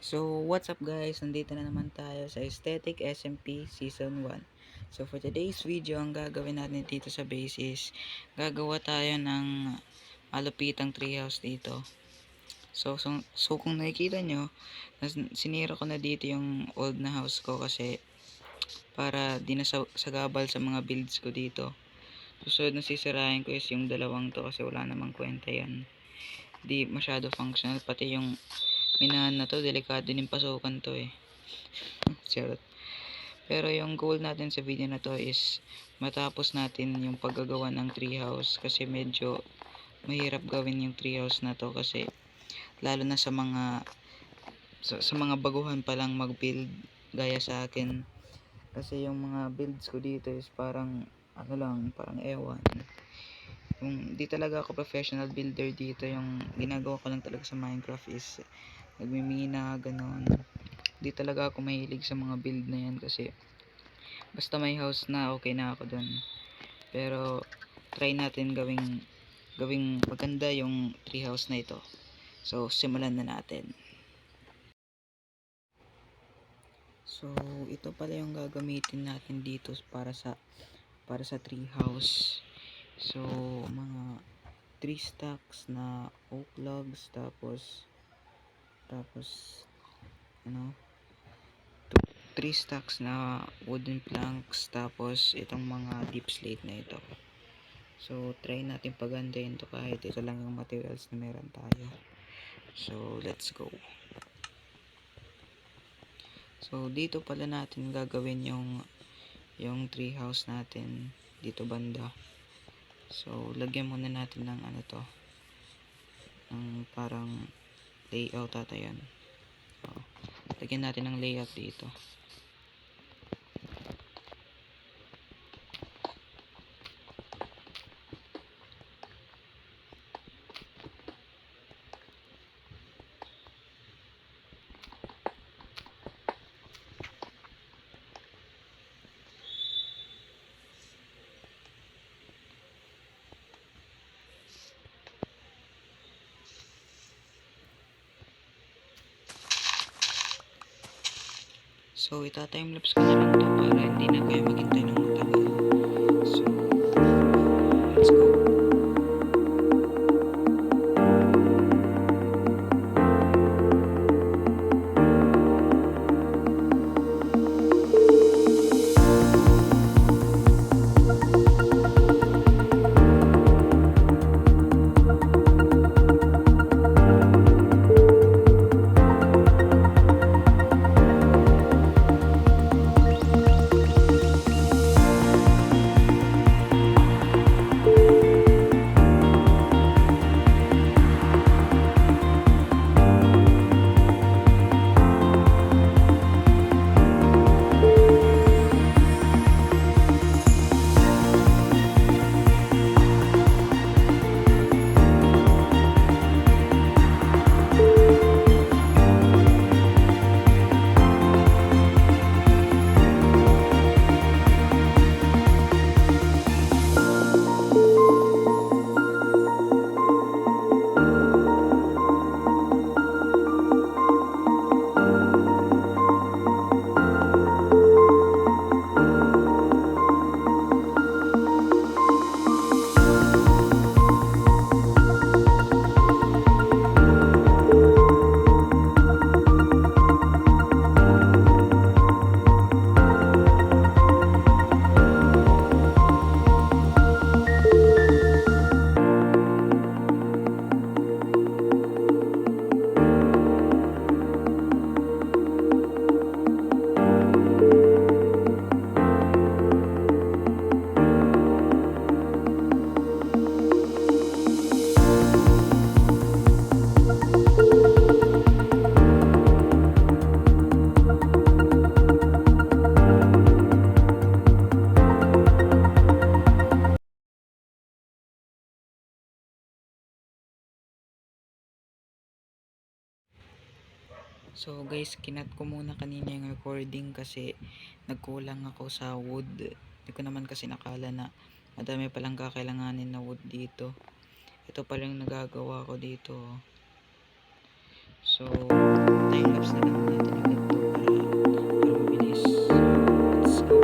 So, what's up guys? Nandito na naman tayo sa Aesthetic SMP Season 1. So, for today's video, ang gagawin natin dito sa base is gagawa tayo ng malupitang treehouse dito. So kung nakikita nyo, sinira ko na dito yung old na house ko kasi para di na sagabal sa mga builds ko dito. Susunod na sisirahin ko is yung dalawang to kasi wala namang kwenta yan. Di masyado functional, pati yung minahan na to, delikado din pasukan to eh. Charot. Pero yung goal natin sa video na to is matapos natin yung paggagawa ng treehouse kasi medyo mahirap gawin yung treehouse na to kasi lalo na sa mga baguhan pa lang mag-build gaya sa akin kasi yung mga builds ko dito is parang ano lang, parang ewan. Yung di talaga ako professional builder dito, yung ginagawa ko lang talaga sa Minecraft is nagmimina, ganon. Di talaga ako mahilig sa mga build na yan kasi basta may house na okay na ako dun. Pero try natin gawing maganda yung treehouse na ito. So simulan na natin. So ito pala yung gagamitin natin dito para sa treehouse. So mga 3 stacks na oak logs, tapos ano 3 stacks na wooden planks, tapos itong mga deep slate na ito. So try natin pagandahin to kahit ito lang yung materials na meron tayo. So let's go. So dito pala natin gagawin yung tree house natin dito banda. So lagyan muna natin ng ano to, ng parang layout ata yan. So, lagyan natin ng layout dito. So ita-timelapse ko na lang to para hindi na kayo maghintay ng matagal. So let's go. So guys, kinat ko muna kanina yung recording kasi nagkulang ako sa wood. Hindi ko naman kasi nakala na madami palang kakailanganin na wood dito. Ito pala yung nagagawa ko dito. So time lapse na lang natin ulit to para mabilis. Let's go.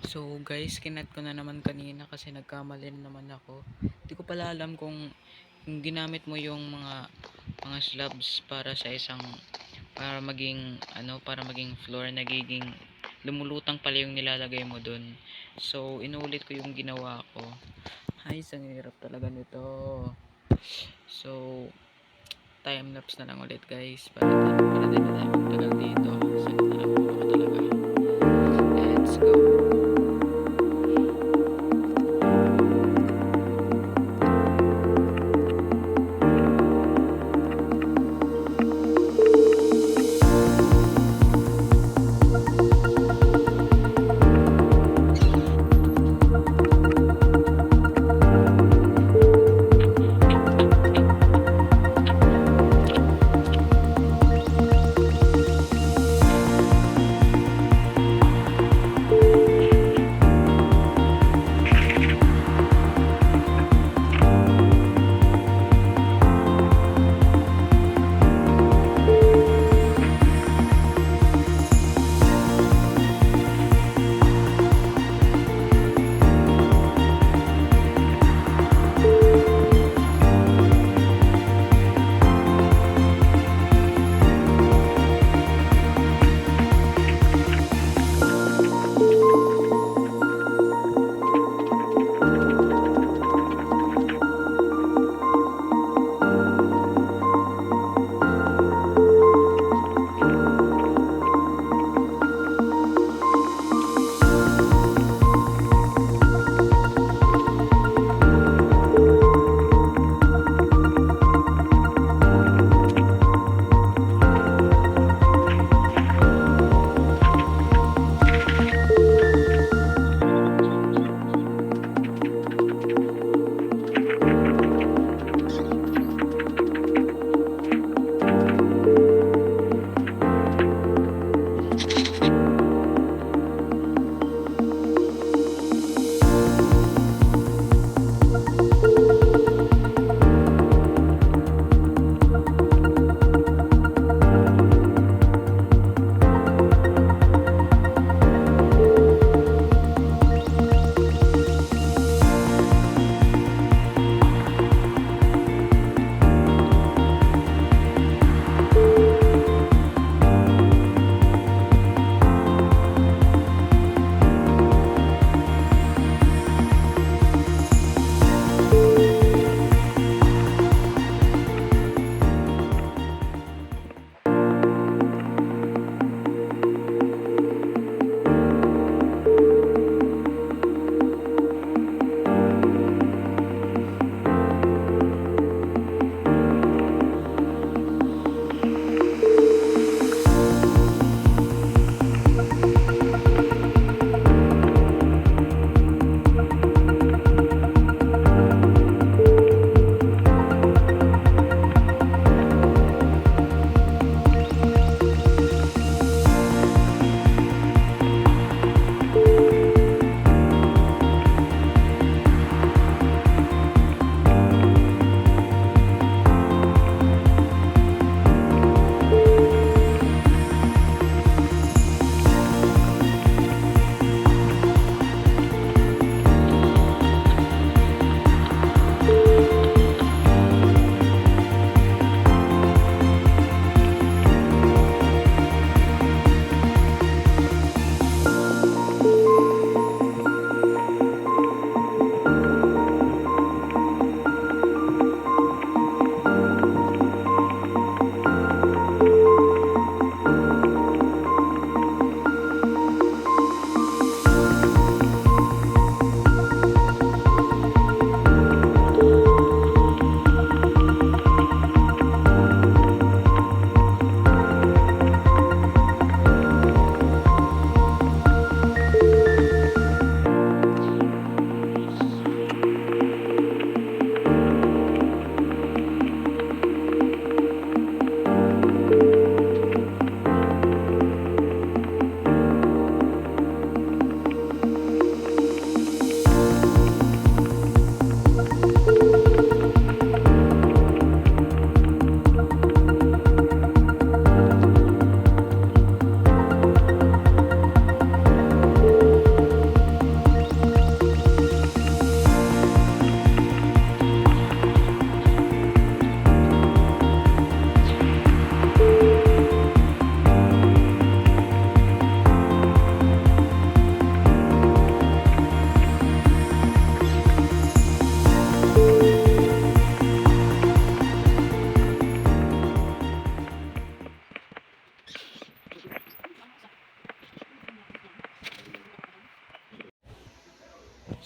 So guys, kinat ko na naman kanina kasi nagkamali na naman ako. Hindi ko pala alam kung ginamit mo yung mga slabs para sa isang para maging para maging floor, nagiging lumulutang pala yung nilalagay mo dun. So inulit ko yung ginawa ko. Ay, ang hirap talaga nito. So time lapse na lang ulit guys para din na tayo magtagal dito. Sakit na lang ako talaga. Let's go.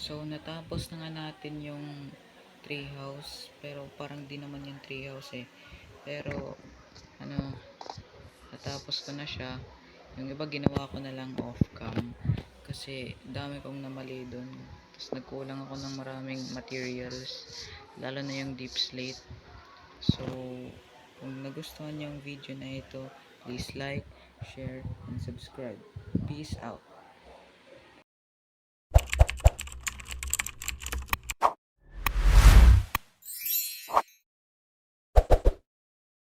So, natapos na nga natin yung treehouse. Pero parang di naman yung treehouse eh. Pero, ano, natapos ko na siya. Yung iba ginawa ko na lang off cam. Kasi dami kong namali dun. Tapos nagkulang ako ng maraming materials. Lalo na yung deep slate. So, kung nagustuhan niyo yung video na ito, please like, share, and subscribe. Peace out.